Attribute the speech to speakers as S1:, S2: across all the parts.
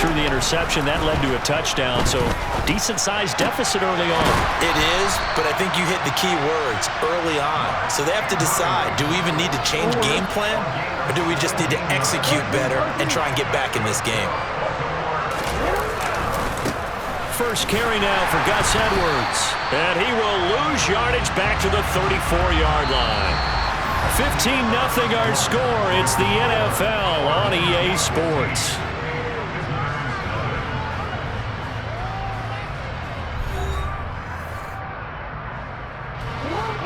S1: threw the interception. That led to a touchdown, so decent-sized deficit early on.
S2: It is, but I think you hit the key words, early on. So they have to decide, do we even need to change game plan, or do we just need to execute better and try and get back in this game?
S1: First carry now for Gus Edwards. And he will lose yardage back to the 34-yard line. 15-0 our score. It's the NFL on EA Sports.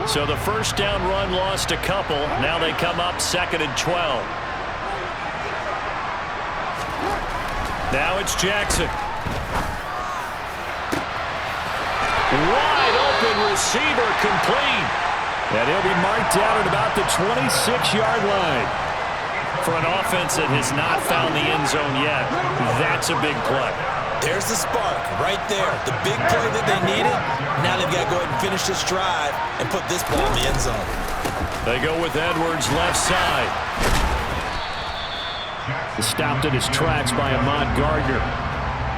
S1: So the first down run lost a couple. Now they come up 2nd and 12. Now it's Jackson. Wide open receiver complete. And he'll be marked down at about the 26-yard line. For an offense that has not found the end zone yet, that's a big play.
S2: There's the spark right there. The big play that they needed. Now they've got to go ahead and finish this drive and put this ball in the end zone.
S1: They go with Edwards left side. Stopped in his tracks by Ahmad Gardner.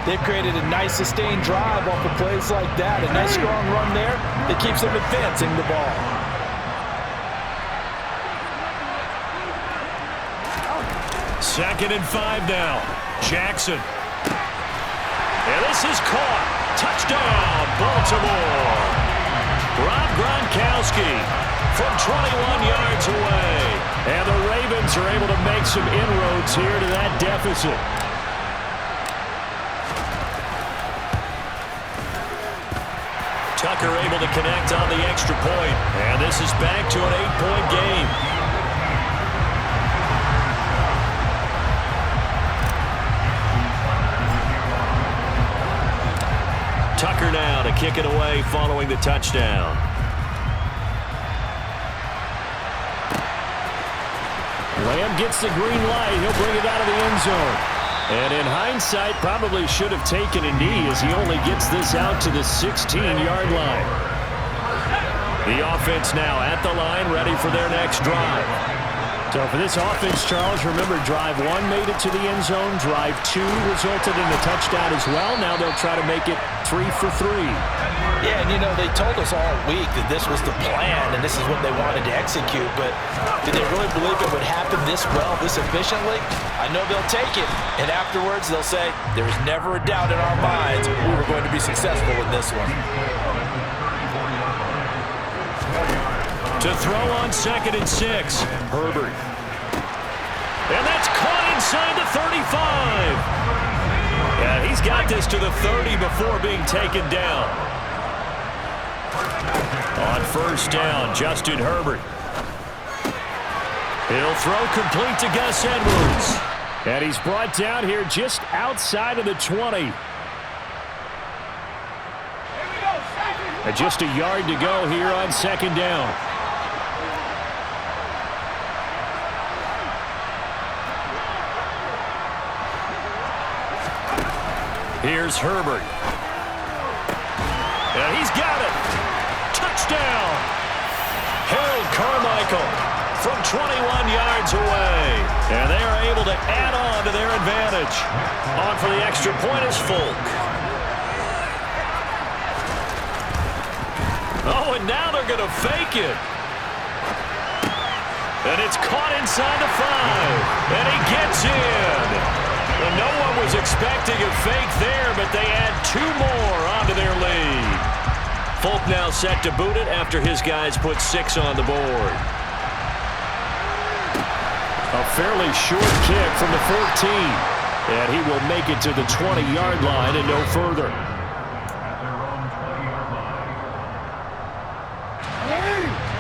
S3: They've created a nice sustained drive off of plays like that. A nice strong run there that keeps them advancing the ball.
S1: Second and 5 now. Jackson. And this is caught. Touchdown, Baltimore. Rob Gronkowski from 21 yards away. And the Ravens are able to make some inroads here to that deficit. Tucker able to connect on the extra point. And this is back to an 8-point game. Tucker now to kick it away following the touchdown. Lamb gets the green light. He'll bring it out of the end zone. And in hindsight, probably should have taken a knee as he only gets this out to the 16-yard line. The offense now at the line, ready for their next drive. So for this offense, Charles, remember drive 1 made it to the end zone. Drive 2 resulted in a touchdown as well. Now they'll try to make it 3 for 3.
S3: Yeah, and you know, they told us all week that this was the plan and this is what they wanted to execute, but did they really believe it would happen this well, this efficiently? I know they'll take it, and afterwards they'll say, there was never a doubt in our minds we were going to be successful in this one.
S1: To throw on 2nd and 6, Herbert. And that's caught inside the 35. Yeah, he's got this to the 30 before being taken down. On first down, Justin Herbert. He'll throw complete to Gus Edwards. And he's brought down here just outside of the 20. And just a yard to go here on 2nd down. Here's Herbert. And he's got it. Touchdown. Harold Carmichael from 21 yards away. And they are able to add on to their advantage. On for the extra point is Folk. Oh, and now they're going to fake it. And it's caught inside the 5. And he gets in. Well, no one was expecting a fake there, but they add 2 more onto their lead. Folk now set to boot it after his guys put 6 on the board. A fairly short kick from the 14. And he will make it to the 20-yard line and no further.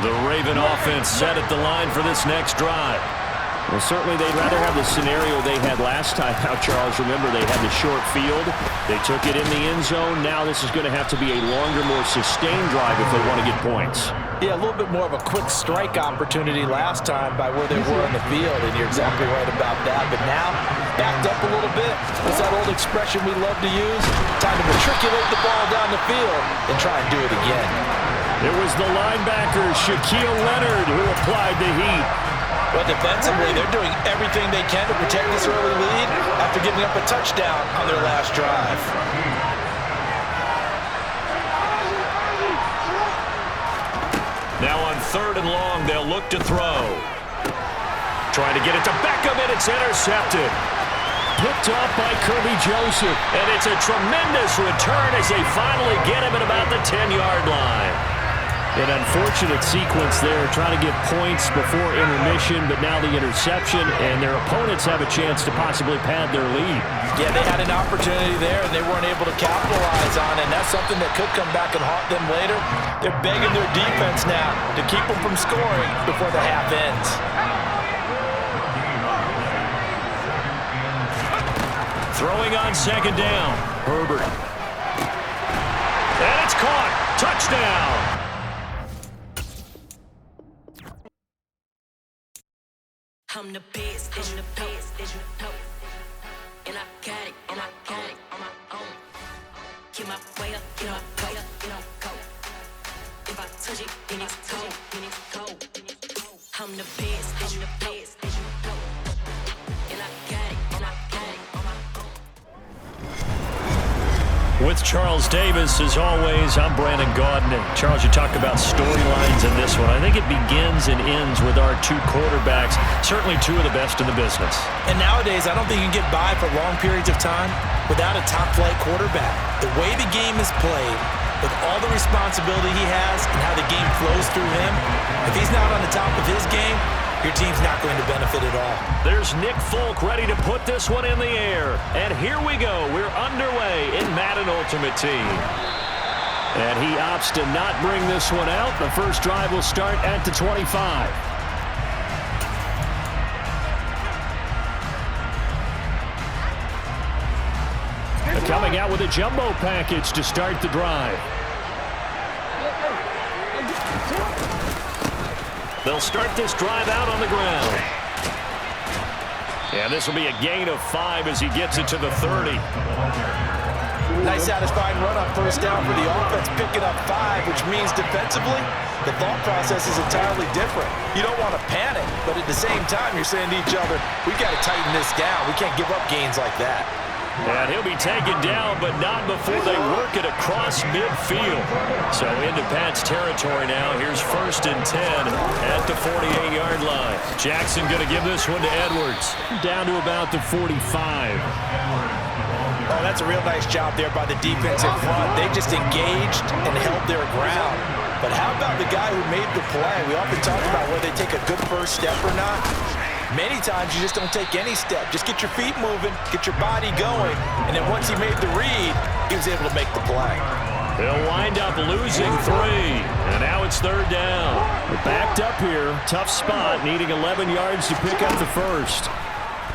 S1: The Raven offense set at the line for this next drive. Well, certainly they'd rather have the scenario they had last time out, Charles. Remember, they had the short field. They took it in the end zone. Now this is going to have to be a longer, more sustained drive if they want to get points.
S3: Yeah, a little bit more of a quick strike opportunity last time by where they were on the field, and you're exactly right about that. But now, backed up a little bit. It's that old expression we love to use. Time to matriculate the ball down the field and try and do it again.
S1: It was the linebacker, Shaquille Leonard, who applied the heat.
S3: Well, defensively, they're doing everything they can to protect this early lead after giving up a touchdown on their last drive.
S1: Now on 3rd and long, they'll look to throw. Trying to get it to Beckham, and it's intercepted. Picked off by Kirby Joseph, and it's a tremendous return as they finally get him at about the 10-yard line. An unfortunate sequence there, trying to get points before intermission, but now the interception, and their opponents have a chance to possibly pad their lead.
S3: Yeah, they had an opportunity there, and they weren't able to capitalize on it, and that's something that could come back and haunt them later. They're begging their defense now to keep them from scoring before the half ends.
S1: Throwing on 2nd down, Herbert. And it's caught. Touchdown.
S4: I'm the best, I'm the best, and I got it, on my own. Get my way up, go. If I touch it, then it's cold. I'm the best, and I got it, on my own.
S1: With Charles Davis, as always, I'm Brandon Gaudin. And Charles, you talked about storylines in this one. I think it begins and ends with our 2 quarterbacks, certainly 2 of the best in the business.
S3: And nowadays, I don't think you can get by for long periods of time without a top-flight quarterback. The way the game is played, with all the responsibility he has and how the game flows through him, if he's not on the top of his game, your team's not going to benefit at all.
S1: There's Nick Folk ready to put this one in the air. And here we go. We're underway in Madden Ultimate Team. And he opts to not bring this one out. The first drive will start at the 25. Coming out with a jumbo package to start the drive. They'll start this drive out on the ground. And this will be a gain of 5 as he gets it to the 30.
S3: Nice satisfying run on first down for the offense, picking up 5, which means defensively, the thought process is entirely different. You don't want to panic, but at the same time, you're saying to each other, we've got to tighten this down. We can't give up gains like that.
S1: And he'll be taken down, but not before they work it across midfield. So into Pat's territory now. Here's 1st and 10 at the 48-yard line. Jackson going to give this one to Edwards. Down to about the 45.
S3: Oh, that's a real nice job there by the defense in front. They just engaged and held their ground. But how about the guy who made the play? We often talk about whether they take a good first step or not. Many times you just don't take any step. Just get your feet moving, get your body going, and then once he made the read, he was able to make the play.
S1: They'll wind up losing 3, and now it's 3rd down. We're backed up here, tough spot, needing 11 yards to pick up the first.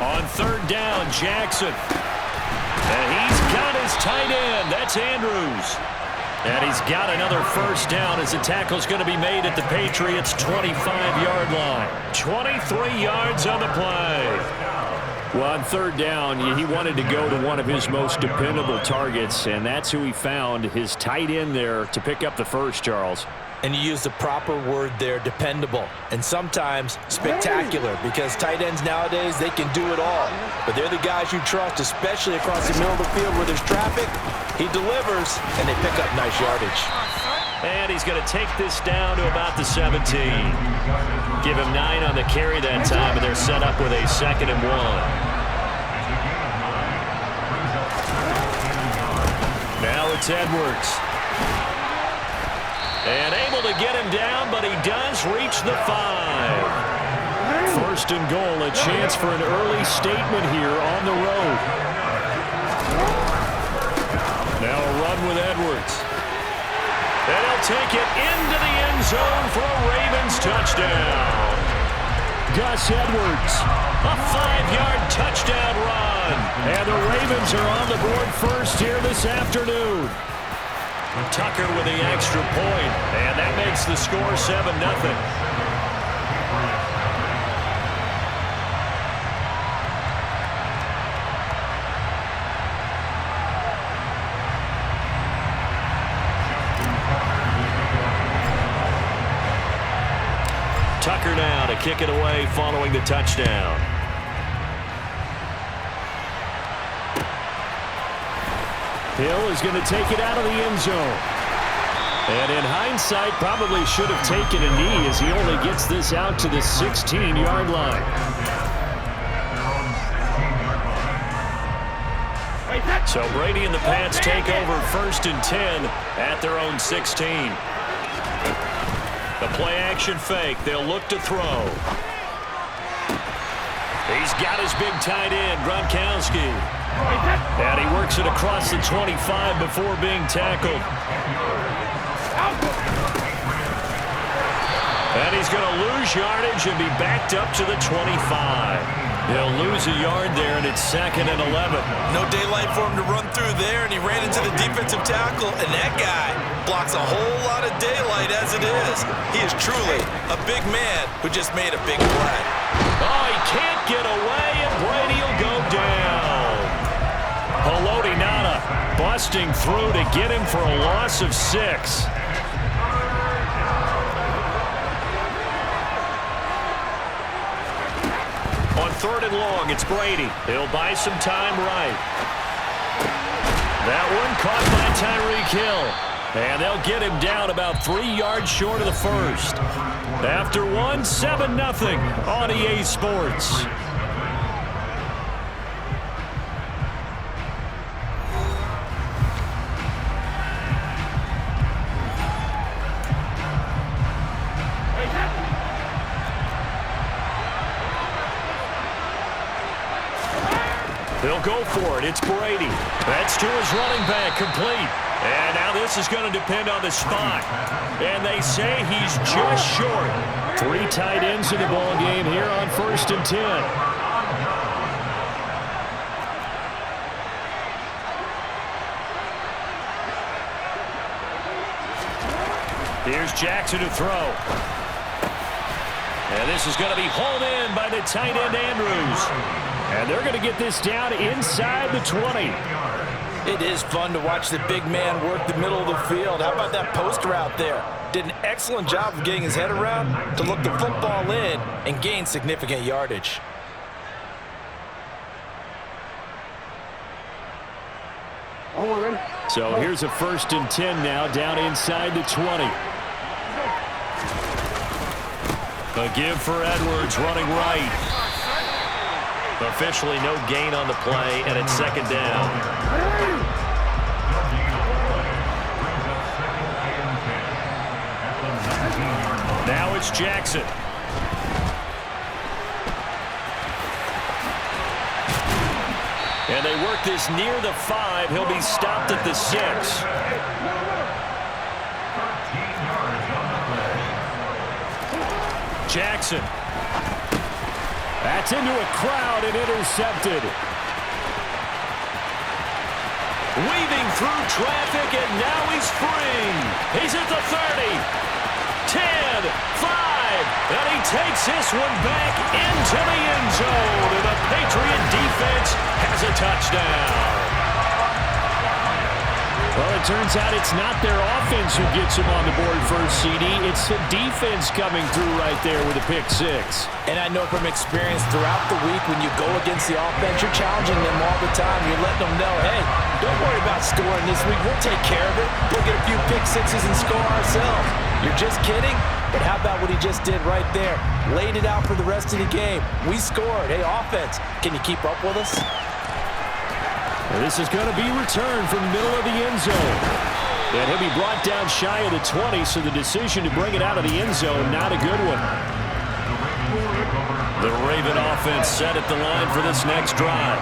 S1: On 3rd down, Jackson. And he's got his tight end. That's Andrews. And he's got another first down as the tackle's going to be made at the Patriots' 25-yard line. 23 yards on the play. Well, on 3rd down, he wanted to go to one of his most dependable targets, and that's who he found, his tight end there, to pick up the first, Charles.
S3: And you use the proper word there, dependable, and sometimes spectacular, because tight ends nowadays, they can do it all. But they're the guys you trust, especially across the middle of the field where there's traffic. He delivers, and they pick up nice yardage.
S1: And he's going to take this down to about the 17. Give him 9 on the carry that time, and they're set up with a 2nd and 1. Now it's Edwards. And able to get him down, but he does reach the 5. 1st and goal, a chance for an early statement here on the road. Now a run with Edwards. And he'll take it into the end zone for a Ravens touchdown. Gus Edwards, a 5-yard touchdown run. And the Ravens are on the board first here this afternoon. Tucker with the extra point, and that makes the score 7-0. Tucker now to kick it away following the touchdown. Hill is going to take it out of the end zone. And in hindsight, probably should have taken a knee as he only gets this out to the 16-yard line. So Brady and the Pats take over 1st and 10 at their own 16. The play-action fake. They'll look to throw. He's got his big tight end, Gronkowski. And he works it across the 25 before being tackled. And he's going to lose yardage and be backed up to the 25. He'll lose a yard there, and it's 2nd and 11.
S2: No daylight for him to run through there, and he ran into the defensive tackle, and that guy blocks a whole lot of daylight as it is. He is truly a big man who just made a big play.
S1: Oh, he can't get away, and Brady will go down. Haloti Ngata busting through to get him for a loss of 6. On 3rd and long, it's Brady. He'll buy some time right. That one caught by Tyreek Hill. And they'll get him down about 3 yards short of the first. After one, 7-0 on EA Sports. He'll go for it. It's Brady. That's to his running back, complete. And now this is going to depend on the spot. And they say he's just short. 3 tight ends in the ball game here on 1st and 10. Here's Jackson to throw. And this is going to be hauled in by the tight end, Andrews. And they're going to get this down inside the 20.
S3: It is fun to watch the big man work the middle of the field. How about that post route there? Did an excellent job of getting his head around to look the football in and gain significant yardage.
S1: So here's a 1st and 10 now down inside the 20. A give for Edwards running right. Officially no gain on the play, and it's 2nd down. Now it's Jackson. And they work this near the 5. He'll be stopped at the 6. Jackson. That's into a crowd and intercepted. Weaving through traffic, and now he's free. He's at the 30. 10, 5, and he takes this one back into the end zone, and the Patriot defense has a touchdown. Well, it turns out it's not their offense who gets him on the board first, CD. It's the defense coming through right there with a pick 6.
S3: And I know from experience throughout the week when you go against the offense, you're challenging them all the time. You're letting them know, hey, don't worry about scoring this week. We'll take care of it. We'll get a few pick 6s and score ourselves. You're just kidding? But how about what he just did right there? Laid it out for the rest of the game. We scored. Hey, offense, can you keep up with us?
S1: This is going to be returned from the middle of the end zone. And he'll be brought down shy of the 20, so the decision to bring it out of the end zone, not a good one. The Raven offense set at the line for this next drive.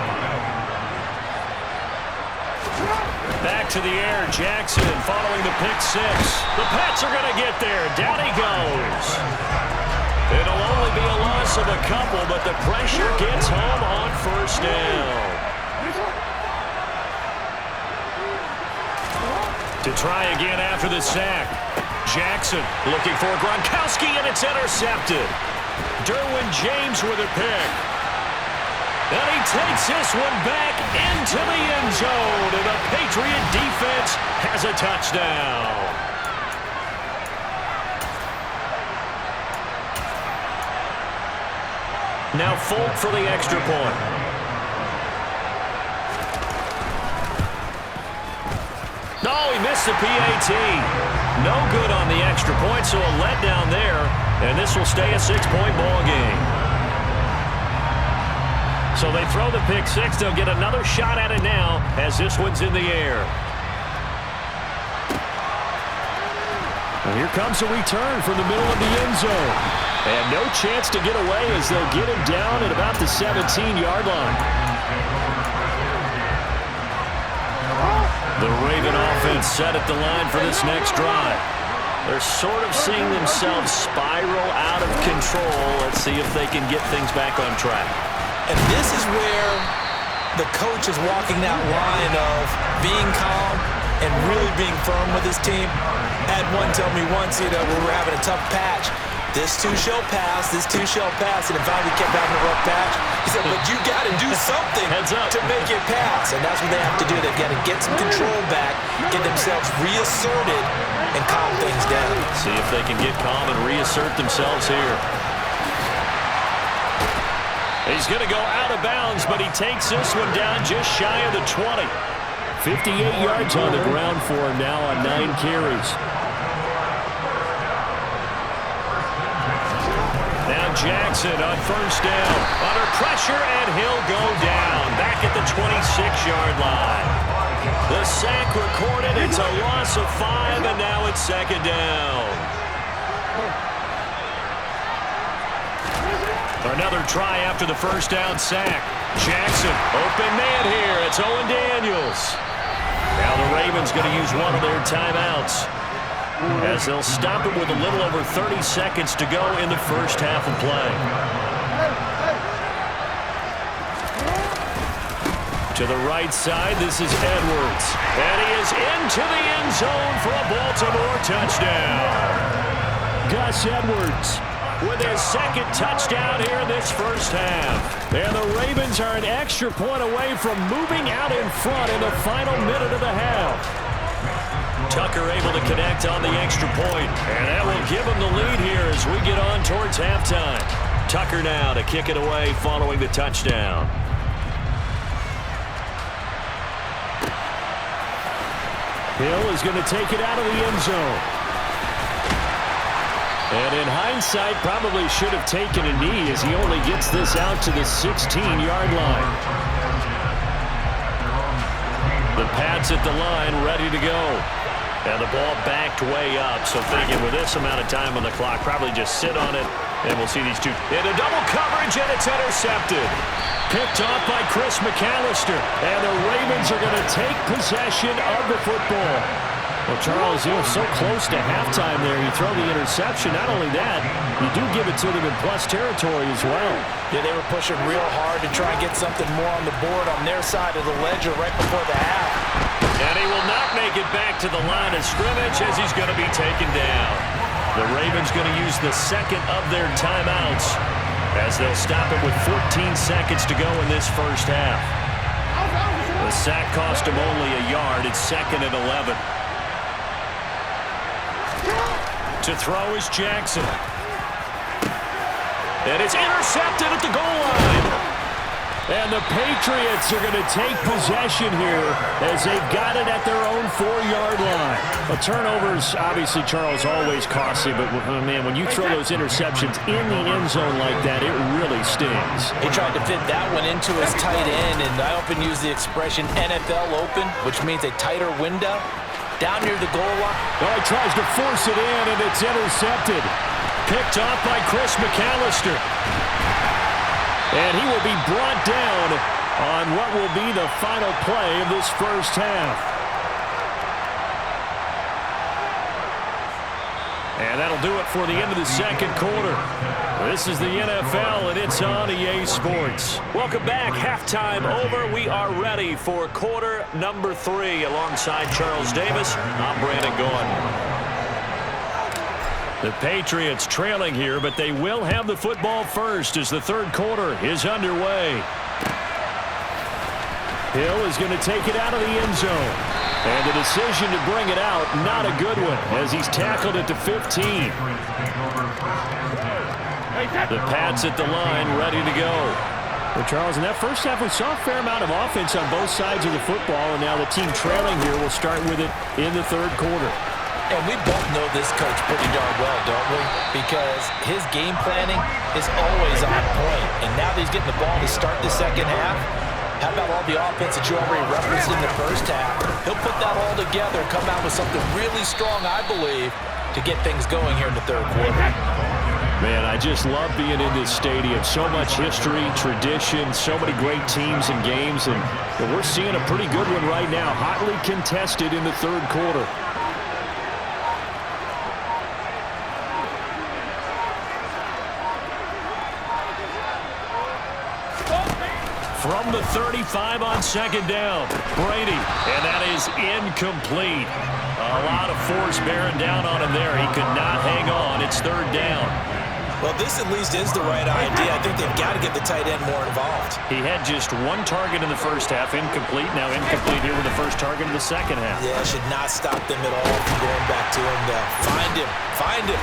S1: Back to the air, Jackson following the pick 6. The Pats are going to get there. Down he goes. It'll only be a loss of a couple, but the pressure gets home on 1st down. To try again after the sack. Jackson looking for Gronkowski, and it's intercepted. Derwin James with a pick. And he takes this one back into the end zone, and the Patriot defense has a touchdown. Now Folk for the extra point. No, he missed the PAT. No good on the extra point, so a letdown there. And this will stay a 6-point ball game. So they throw the pick six. They'll get another shot at it now as this one's in the air. And here comes a return from the middle of the end zone. And no chance to get away as they'll get him down at about the 17-yard line. The Raven offense set at the line for this next drive. They're sort of seeing themselves spiral out of control. Let's see if they can get things back on track.
S2: And this is where the coach is walking that line of being calm and really being firm with his team. I had one tell me once, we were having a tough patch. This too shall pass, this too shall pass. And finally we kept having a rough patch. He said, but you got to do something to make it pass. And that's what they have to do. They've got to get some control back, get themselves reasserted, and calm things down.
S1: See if they can get calm and reassert themselves here. He's going to go out of bounds, but he takes this one down just shy of the 20. 58 yards on the ground for him now on 9 carries. Now Jackson on first down. Under pressure, and he'll go down. Back at the 26-yard line. The sack recorded. It's a loss of 5, and now it's second down. Another try after the first down sack. Jackson, open man here. It's Owen Daniels. Now the Ravens going to use one of their timeouts as they'll stop it with a little over 30 seconds to go in the first half of play. To the right side, this is Edwards. And he is into the end zone for a Baltimore touchdown. Gus Edwards with his second touchdown here in this first half. And the Ravens are an extra point away from moving out in front in the final minute of the half. Tucker able to connect on the extra point, and that will give him the lead here as we get on towards halftime. Tucker now to kick it away following the touchdown. Hill is going to take it out of the end zone. And in hindsight, probably should have taken a knee as he only gets this out to the 16-yard line. The Pats at the line, ready to go. And the ball backed way up, so thinking with this amount of time on the clock, probably just sit on it, and we'll see these two. In a double coverage, and it's intercepted. Picked off by Chris McAllister, and the Ravens are going to take possession of the football. Well, Charles, so close to halftime there. You throw the interception. Not only that, you do give it to them in plus territory as well.
S3: Yeah, they were pushing real hard to try and get something more on the board on their side of the ledger right before the half.
S1: And he will not make it back to the line of scrimmage as he's going to be taken down. The Ravens going to use the second of their timeouts as they'll stop it with 14 seconds to go in this first half. The sack cost him only a yard. It's second and 11. To throw is Jackson. And it's intercepted at the goal line. And the Patriots are going to take possession here as they've got it at their own 4-yard line. Well, turnovers, obviously, Charles, always costly, but, man, when you throw those interceptions in the end zone like that, it really stings.
S3: He tried to fit that one into his tight end, and I often use the expression NFL open, which means a tighter window. Down near the goal line.
S1: Oh, he tries to force it in, and it's intercepted. Picked off by Chris McAllister. And he will be brought down on what will be the final play of this first half. And that'll do it for the end of the second quarter. This is the NFL, and it's on EA Sports. Welcome back. Halftime over. We are ready for quarter number 3. Alongside Charles Davis, I'm Brandon Gordon. The Patriots trailing here, but they will have the football first as the third quarter is underway. Hill is going to take it out of the end zone. And the decision to bring it out, not a good one, as he's tackled at the 15. The Pats at the line, ready to go. Well, Charles, in that first half, we saw a fair amount of offense on both sides of the football, and now the team trailing here will start with it in the third quarter.
S3: And we both know this coach pretty darn well, don't we? Because his game planning is always on point. And now that he's getting the ball to start the second half, how about all the offense that you already referenced in the first half? He'll put that all together, come out with something really strong, I believe, to get things going here in the third quarter.
S1: Man, I just love being in this stadium. So much history, tradition, so many great teams and games. And we're seeing a pretty good one right now, hotly contested in the third quarter. From the 35 on second down, Brady, and that is incomplete. A lot of force bearing down on him there. He could not hang on. It's third down.
S2: Well, this at least is the right idea. I think they've got to get the tight end more involved.
S1: He had just one target in the first half, incomplete. Now incomplete here with the first target in the second half.
S2: Yeah, should not stop them at all from going back to him to find him.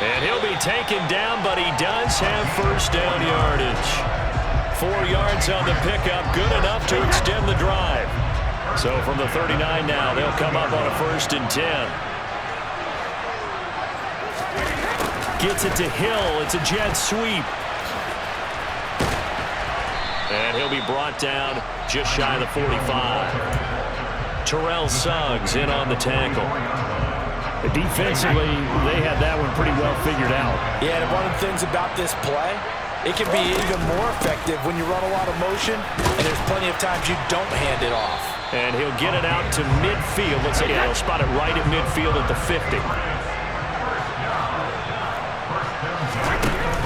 S1: And he'll be taken down, but he does have first down yardage. 4 yards on the pickup, good enough to extend the drive. So from the 39 now, they'll come up on a 1st and 10. Gets it to Hill. It's a jet sweep. And he'll be brought down just shy of the 45. Terrell Suggs in on the tackle. Defensively, they had that one pretty well figured out.
S3: Yeah, and one of the things about this play, it can be even more effective when you run a lot of motion, and there's plenty of times you don't hand it off.
S1: And he'll get it out to midfield. Let's say he'll spot it right at midfield at the 50.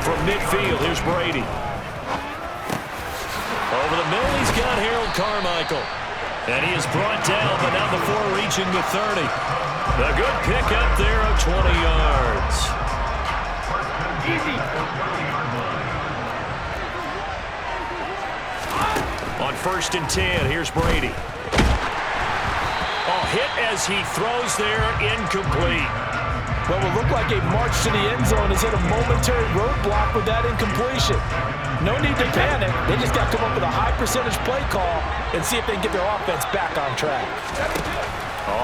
S1: From midfield, here's Brady. Over the middle, he's got Harold Carmichael. And he is brought down, but not before reaching the 30. A good pickup there of 20 yards. On 1st and 10, here's Brady. Oh, hit as he throws there, incomplete.
S3: Well, it looked like a march to the end zone has hit a momentary roadblock with that incompletion. No need to panic. They just got to come up with a high percentage play call and see if they can get their offense back on track.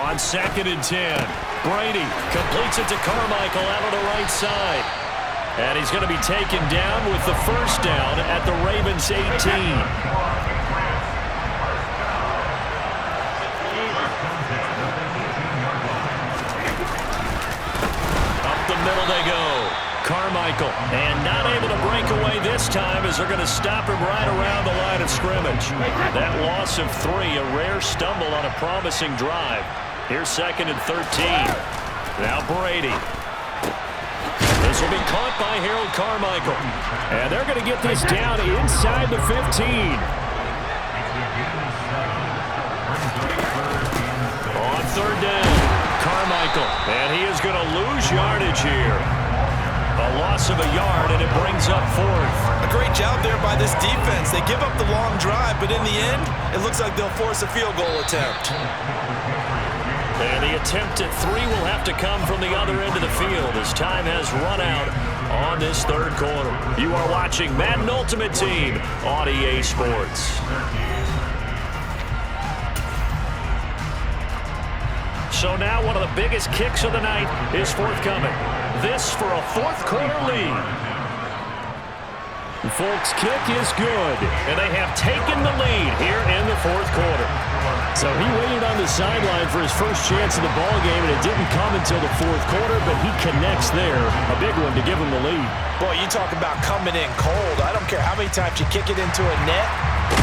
S1: On 2nd and 10, Brady completes it to Carmichael out on the right side. And he's going to be taken down with the first down at the Ravens 18. Middle they go. Carmichael, and not able to break away this time as they're going to stop him right around the line of scrimmage. That loss of 3, a rare stumble on a promising drive. Here's 2nd and 13. Now Brady. This will be caught by Harold Carmichael. And they're going to get this down inside the 15. On 3rd down. Carmichael, and he is going to lose yardage here. A loss of a yard, and it brings up 4th.
S2: A great job there by this defense. They give up the long drive, but in the end, it looks like they'll force a field goal attempt.
S1: And the attempt at 3 will have to come from the other end of the field as time has run out on this third quarter. You are watching Madden Ultimate Team on EA Sports. So now one of the biggest kicks of the night is forthcoming. This for a 4th quarter lead. Folks, kick is good, and they have taken the lead here in the 4th quarter. So he waited on the sideline for his first chance in the ball game, and it didn't come until the 4th quarter, but he connects there. A big one to give him the lead.
S2: Boy, you talk about coming in cold. I don't care how many times you kick it into a net.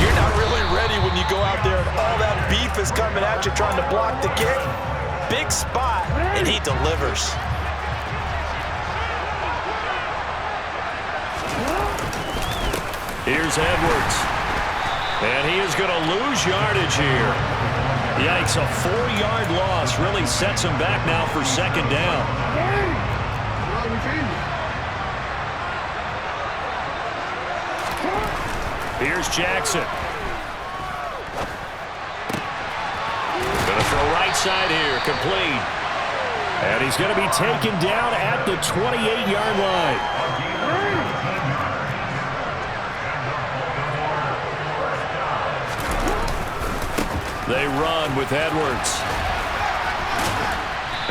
S2: You're not really ready when you go out there and all that beef is coming at you trying to block the kick. Big spot, and he delivers.
S1: Here's Edwards. And he is going to lose yardage here. Yikes, a 4-yard loss really sets him back now for 2nd down. Here's Jackson. Throw right side here, complete. And he's going to be taken down at the 28-yard line. They run with Edwards.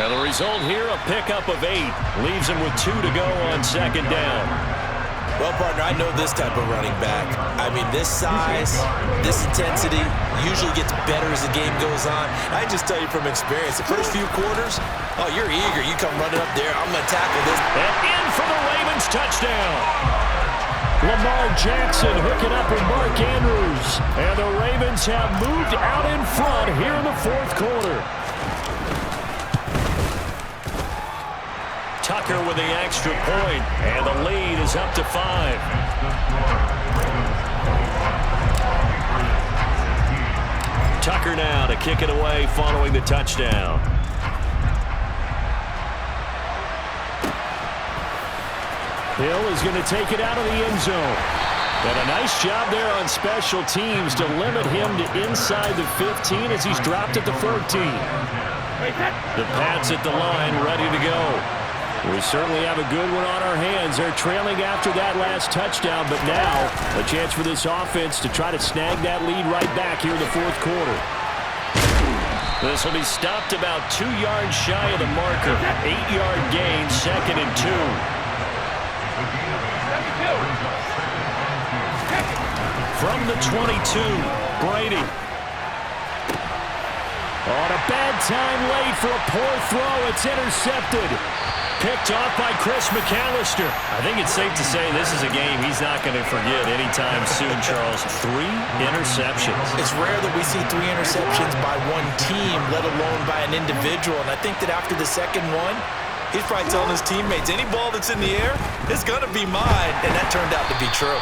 S1: And the result here, a pickup of 8. Leaves him with 2 to go on second down.
S2: Well, partner, I know this type of running back. I mean, this size, this intensity usually gets better as the game goes on. I just tell you from experience, the first few quarters, oh, you're eager. You come running up there, I'm going to tackle this.
S1: And in for the Ravens touchdown. Lamar Jackson hooking up with Mark Andrews. And the Ravens have moved out in front here in the fourth quarter. Tucker with the extra point, and the lead is up to 5. Tucker now to kick it away following the touchdown. Hill is going to take it out of the end zone. And a nice job there on special teams to limit him to inside the 15 as he's dropped at the 14. The Pats at the line, ready to go. We certainly have a good one on our hands. They're trailing after that last touchdown, but now a chance for this offense to try to snag that lead right back here in the fourth quarter. This will be stopped about 2 yards shy of the marker. 8-yard gain, 2nd and 2. From the 22, Brady. On a bad time late for a poor throw. It's intercepted. Picked off by Chris McAllister. I think it's safe to say this is a game he's not going to forget anytime soon, Charles. 3 interceptions.
S2: It's rare that we see 3 interceptions by one team, let alone by an individual. And I think that after the second one, he's probably telling his teammates, any ball that's in the air, it's going to be mine. And that turned out to be true.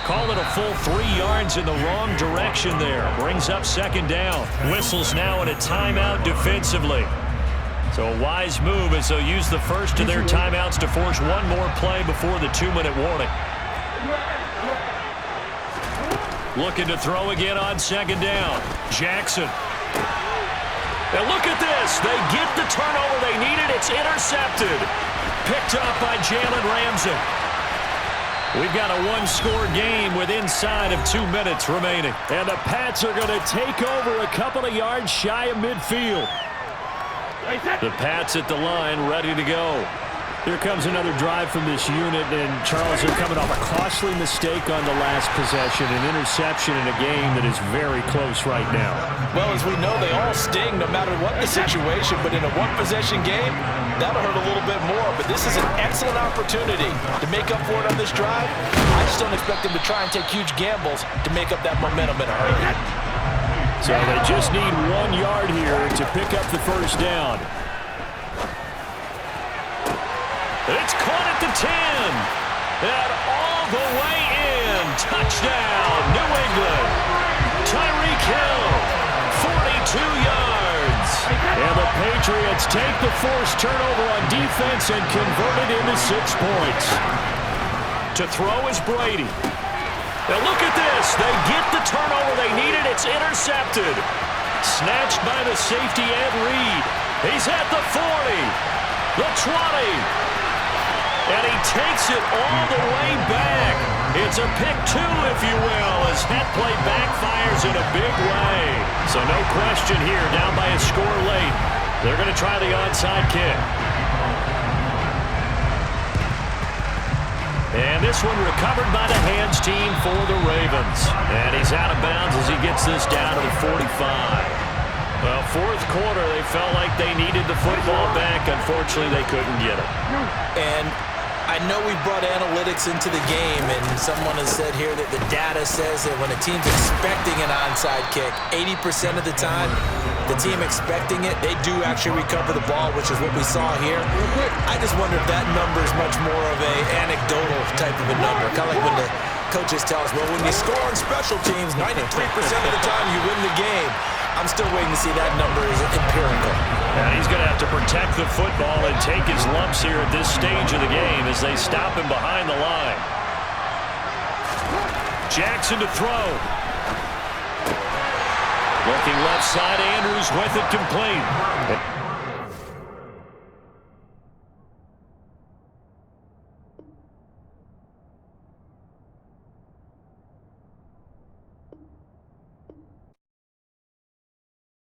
S1: Call it a full 3 yards in the wrong direction there. Brings up second down. Whistles now in a timeout defensively. So a wise move as they'll use the first of their timeouts to force one more play before the 2-minute warning. Looking to throw again on second down. Jackson. And look at this. They get the turnover they needed. It's intercepted. Picked up by Jalen Ramsey. We've got a one-score game with inside of 2 minutes remaining. And the Pats are going to take over a couple of yards shy of midfield. The Pats at the line, ready to go. Here comes another drive from this unit, and Charles, are coming off a costly mistake on the last possession, an interception in a game that is very close right now.
S3: Well, as we know, they all sting no matter what the situation, but in a one-possession game, that'll hurt a little bit more. But this is an excellent opportunity to make up for it on this drive. I just don't expect them to try and take huge gambles to make up that momentum in a hurry.
S1: So they just need 1 yard here to pick up the first down. It's caught at the 10. And all the way in. Touchdown, New England. Tyreek Hill, 42 yards. And the Patriots take the forced turnover on defense and convert it into 6 points. To throw is Brady. Now look at this. They get the turnover they needed. It's intercepted. Snatched by the safety Ed Reed. He's at the 40. The 20. And he takes it all the way back. It's a pick 2, if you will, as that play backfires in a big way. So no question here, down by a score late. They're going to try the onside kick. And this one recovered by the hands team for the Ravens. And he's out of bounds as he gets this down to the 45. Well, fourth quarter, they felt like they needed the football back. Unfortunately, they couldn't get it.
S2: And I know we brought analytics into the game, and someone has said here that the data says that when a team's expecting an onside kick, 80% of the time, the team expecting it, they do actually recover the ball, which is what we saw here. I just wonder if that number is much more of a anecdotal type of a number. Kind of like when the coaches tell us, well, when you score on special teams, 93% of the time you win the game. I'm still waiting to see that number is empirical.
S1: And he's going to have to protect the football and take his lumps here at this stage of the game as they stop him behind the line. Jackson to throw. Looking left side, Andrews with it complete.